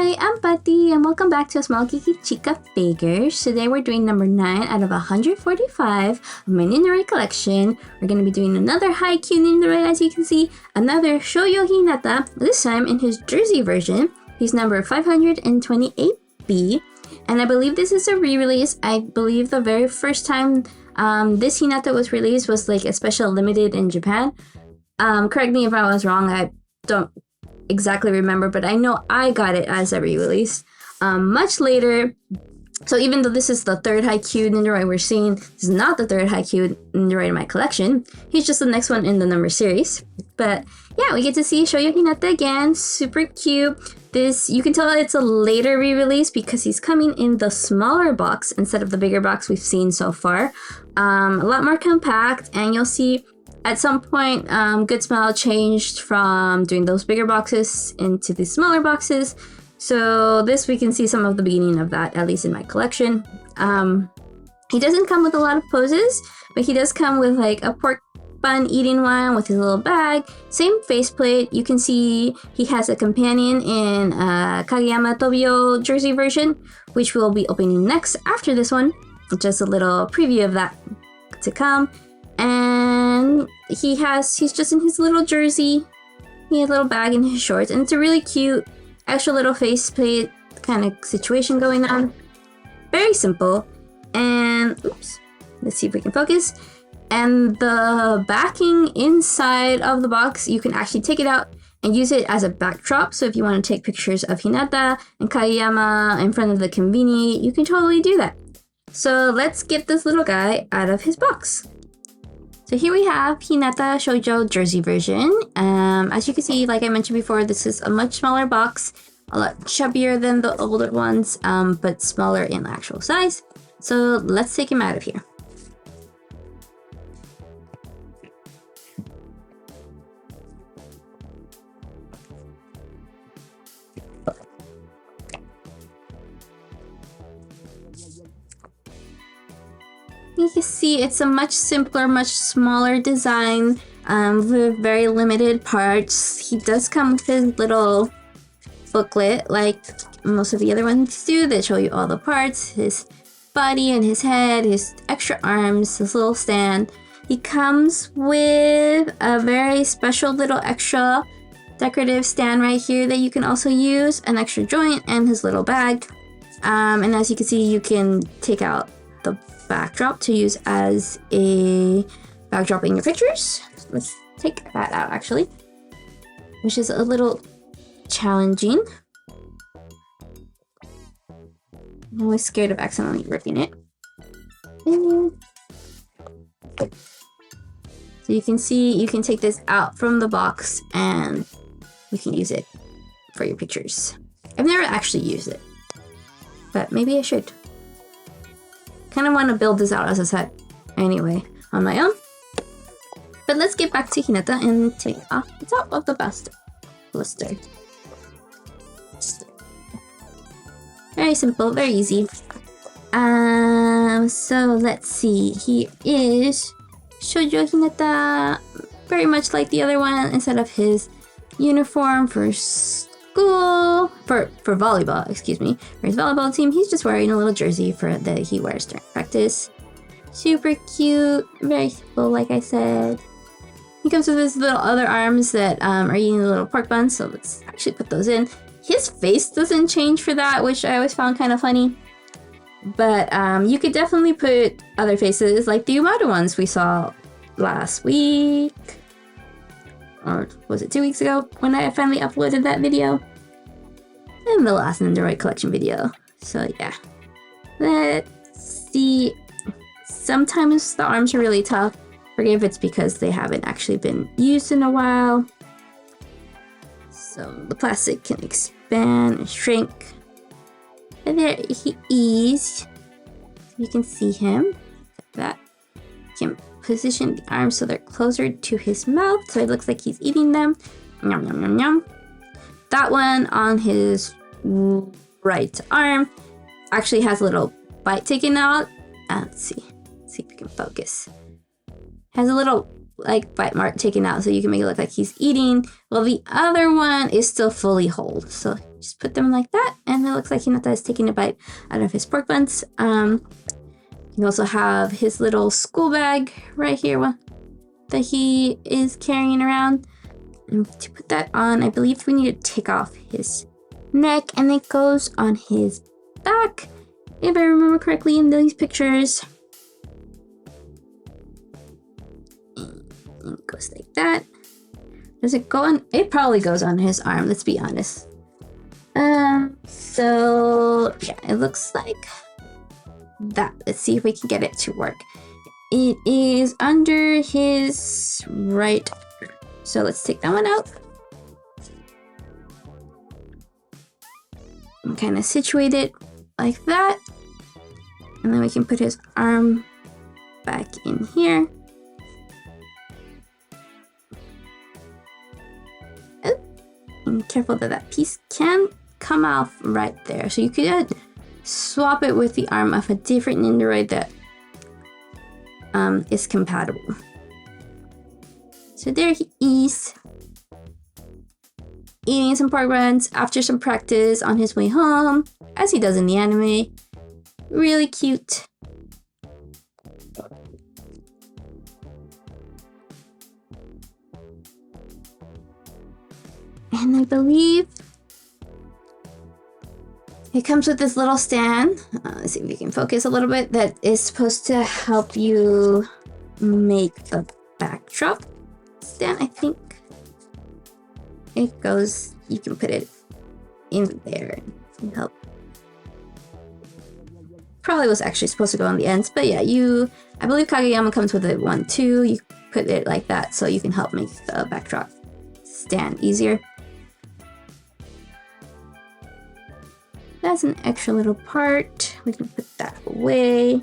Hi, I'm Pati and welcome back to A Small Geeky Chica figures. Today we're doing number 9 out of 145 of my Nendoroid collection. We're going to be doing another Haikyuu Nendoroid, as you can see, another Shoyo Hinata, this time in his Jersey version. He's number 528B, and I believe this is a re-release. I believe the very first time this Hinata was released was like a special limited in Japan. Correct me if I was wrong, I don't exactly remember, but I know I got it as a re-release much later. So even though this is the third Haikyuu Nendoroid we're seeing, this is not the third Haikyuu Nendoroid in my collection. He's just the next one in the number series. But yeah, we get to see Shoyo Hinata again. Super cute. This, you can tell it's a later re-release because he's coming in the smaller box instead of the bigger box we've seen so far. A lot more compact, and you'll see at some point, Good Smile changed from doing those bigger boxes into the smaller boxes. So this, we can see some of the beginning of that, at least in my collection. He doesn't come with a lot of poses, but he does come with like a pork bun eating one with his little bag. Same faceplate. You can see he has a companion in Kageyama Tobio Jersey version, which we'll be opening next after this one. Just a little preview of that to come. And he's just in his little jersey. He has a little bag in his shorts, and it's a really cute extra little faceplate kind of situation going on. Very simple. And oops, let's see if we can focus. And the backing inside of the box, you can actually take it out and use it as a backdrop. So if you want to take pictures of Hinata and Kageyama in front of the conveni, you can totally do that. So let's get this little guy out of his box. So here we have Hinata Shoyo Jersey version. As you can see, like I mentioned before, this is a much smaller box, a lot chubbier than the older ones, but smaller in actual size. So let's take him out of here. You can see it's a much simpler, much smaller design with very limited parts. He does come with his little booklet like most of the other ones do that show you all the parts, his body and his head, his extra arms, his little stand. He comes with a very special little extra decorative stand right here that you can also use, an extra joint, and his little bag. And as you can see, you can take out the backdrop to use as a backdrop in your pictures. Let's take that out actually, which is a little challenging. I'm always scared of accidentally ripping it. So you can see you can take this out from the box and you can use it for your pictures. I've never actually used it, but maybe I should. Kind of want to build this out as a set anyway on my own. But let's get back to Hinata and take off the top of the blister. Very simple, very easy. So let's see. He is Shoyo Hinata, very much like the other one. Instead of his uniform for school, for volleyball, excuse me, for his volleyball team, he's just wearing a little jersey that he wears during practice. Super cute, very simple, like I said. He comes with his little other arms that are eating the little pork buns, so let's actually put those in. His face doesn't change for that, which I always found kind of funny. But you could definitely put other faces, like the Umada ones we saw last week. Or was it 2 weeks ago when I finally uploaded that video? And the last Nendoroid collection video. So yeah. Let's see. Sometimes the arms are really tough. Forgive it's because they haven't actually been used in a while. So the plastic can expand and shrink. And there he is. You can see him. Like that. You can position the arms so they're closer to his mouth, so it looks like he's eating them. Yum, yum, yum, yum. That one on his right arm actually has a little bite taken out. Let's see if we can focus. Has a little like bite mark taken out, so you can make it look like he's eating, while the other one is still fully whole. So just put them like that, and it looks like Hinata is taking a bite out of his pork buns. You also have his little school bag right here that he is carrying around. And to put that on, I believe we need to take off his neck, and it goes on his back, if I remember correctly in these pictures. And it goes like that. Does it go on? It probably goes on his arm, let's be honest. So yeah, it looks like that. Let's see if we can get it to work. It is under his right arm. So let's take that one out. And kind of situate it like that. And then we can put his arm back in here. Oh, and careful that that piece can come off right there. So you could swap it with the arm of a different Nendoroid that is compatible. So there he is, eating some pork buns after some practice on his way home, as he does in the anime. Really cute. And I believe it comes with this little stand. Let's see if we can focus a little bit. That is supposed to help you make a backdrop stand, I think. It goes, you can put it in there and help. Probably was actually supposed to go on the ends, but yeah, I believe Kageyama comes with it one too. You put it like that so you can help make the backdrop stand easier. That's an extra little part. We can put that away.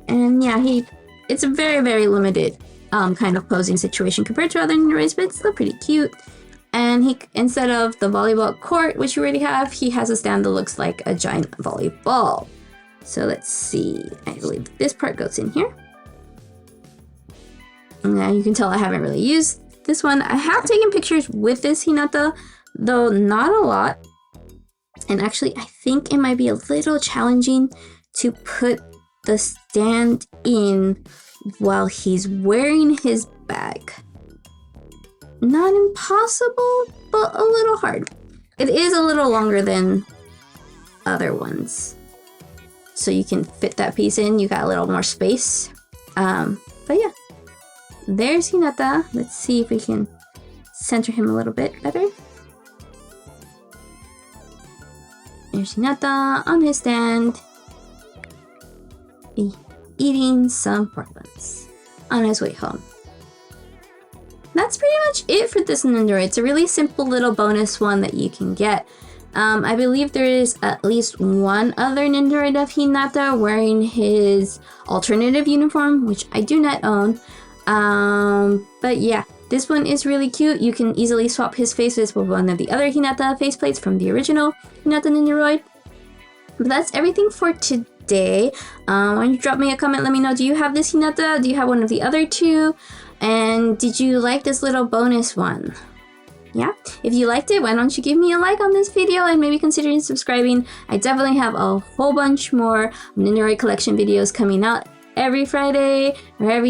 And yeah, it's a very, very limited kind of posing situation compared to other Nendoroids, but it's still pretty cute. And he, instead of the volleyball court, which you already have, he has a stand that looks like a giant volleyball. So let's see. I believe this part goes in here. And you can tell I haven't really used this one. I have taken pictures with this Hinata, though not a lot. And actually, I think it might be a little challenging to put the stand in while he's wearing his bag. Not impossible, but a little hard. It is a little longer than other ones, so you can fit that piece in. You got a little more space. But yeah, there's Hinata. Let's see if we can center him a little bit better. There's Hinata on his stand, eating some pork buns on his way home. That's pretty much it for this Nendoroid. It's a really simple little bonus one that you can get. I believe there is at least one other Nendoroid of Hinata wearing his alternative uniform, which I do not own. But yeah, this one is really cute. You can easily swap his faces with one of the other Hinata faceplates from the original Hinata Nendoroid. But that's everything for today. Why don't you drop me a comment, let me know, do you have this Hinata? Do you have one of the other two? And did you like this little bonus one? Yeah? If you liked it, why don't you give me a like on this video and maybe consider subscribing. I definitely have a whole bunch more Nendoroid Collection videos coming out every Friday, or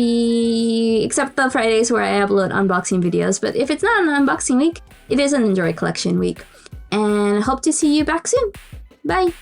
except the Fridays where I upload unboxing videos. But if it's not an unboxing week, it is a Nendoroid Collection week. And I hope to see you back soon. Bye!